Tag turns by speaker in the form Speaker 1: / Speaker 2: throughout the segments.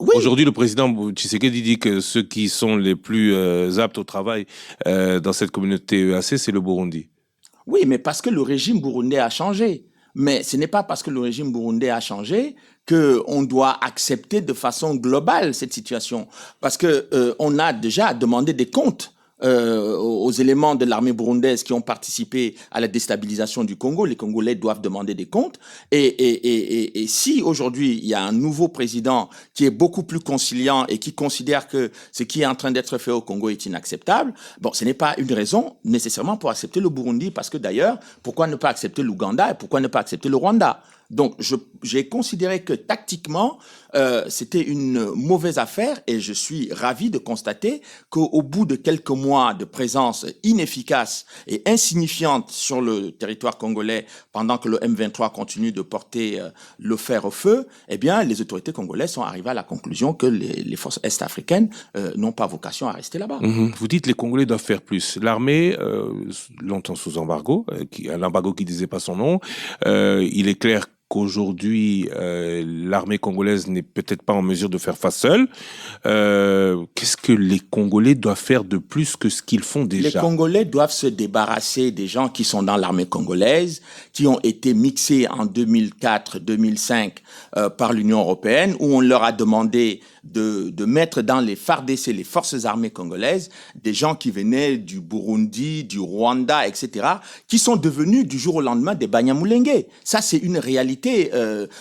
Speaker 1: Oui.
Speaker 2: Aujourd'hui, le président Tshisekedi dit que ceux qui sont les plus aptes au travail dans cette communauté EAC, c'est le Burundi.
Speaker 1: Oui, mais parce que le régime burundais a changé. Mais ce n'est pas parce que le régime burundais a changé qu'on doit accepter de façon globale cette situation. Parce que on a déjà demandé des comptes aux éléments de l'armée burundaise qui ont participé à la déstabilisation du Congo. Les Congolais doivent demander des comptes. Et si aujourd'hui il y a un nouveau président qui est beaucoup plus conciliant et qui considère que ce qui est en train d'être fait au Congo est inacceptable, bon, ce n'est pas une raison nécessairement pour accepter le Burundi, parce que d'ailleurs, pourquoi ne pas accepter l'Ouganda et pourquoi ne pas accepter le Rwanda? Donc, j'ai considéré que tactiquement, c'était une mauvaise affaire, et je suis ravi de constater qu'au bout de quelques mois de présence inefficace et insignifiante sur le territoire congolais, pendant que le M23 continue de porter le fer au feu, eh bien, les autorités congolaises sont arrivées à la conclusion que les forces est-africaines n'ont pas vocation à rester là-bas.
Speaker 2: Vous dites que les Congolais doivent faire plus. L'armée, longtemps sous embargo, un embargo qui disait pas son nom, il est clair qu'aujourd'hui, l'armée congolaise n'est peut-être pas en mesure de faire face seule. Qu'est-ce que les Congolais doivent faire de plus que ce qu'ils font déjà?
Speaker 1: Les Congolais doivent se débarrasser des gens qui sont dans l'armée congolaise, qui ont été mixés en 2004-2005 par l'Union européenne, où on leur a demandé de mettre dans les FARDC, les forces armées congolaises, des gens qui venaient du Burundi, du Rwanda, etc., qui sont devenus du jour au lendemain des Banyamulenge. Ça, c'est une réalité.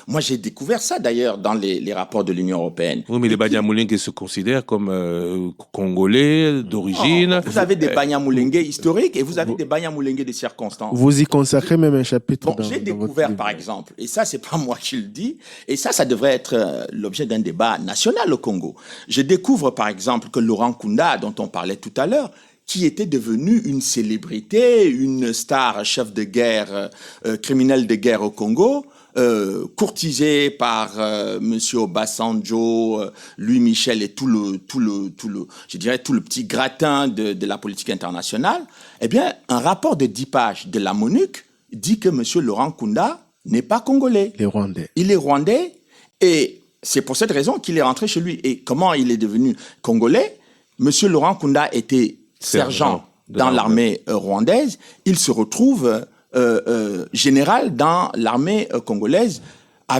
Speaker 1: Moi, j'ai découvert ça d'ailleurs dans les rapports de l'Union européenne.
Speaker 2: Oui, mais les Banyamulenge se considèrent comme Congolais d'origine.
Speaker 1: Vous avez des Banyamulenge historiques et vous avez des Banyamulenge de circonstances.
Speaker 3: Vous y consacrez même un chapitre.
Speaker 1: Bon, j'ai découvert, par exemple, et ça, c'est pas moi qui le dis, et ça devrait être l'objet d'un débat national au Congo. Je découvre, par exemple, que Laurent Nkunda, dont on parlait tout à l'heure, qui était devenu une célébrité, une star, chef de guerre, criminel de guerre au Congo, courtisé par Monsieur Obasanjo, Louis Michel et tout le petit gratin de la politique internationale. Eh bien, un rapport de 10 pages de la MONUC dit que Monsieur Laurent Nkunda n'est pas congolais.
Speaker 3: Les Rwandais.
Speaker 1: Il est rwandais, et c'est pour cette raison qu'il est rentré chez lui. Et comment il est devenu congolais? Monsieur Laurent Nkunda était sergent dans l'armée rwandaise. Il se retrouve général dans l'armée congolaise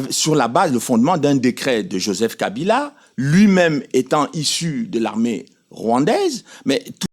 Speaker 1: sur la base, le fondement d'un décret de Joseph Kabila, lui-même étant issu de l'armée rwandaise, mais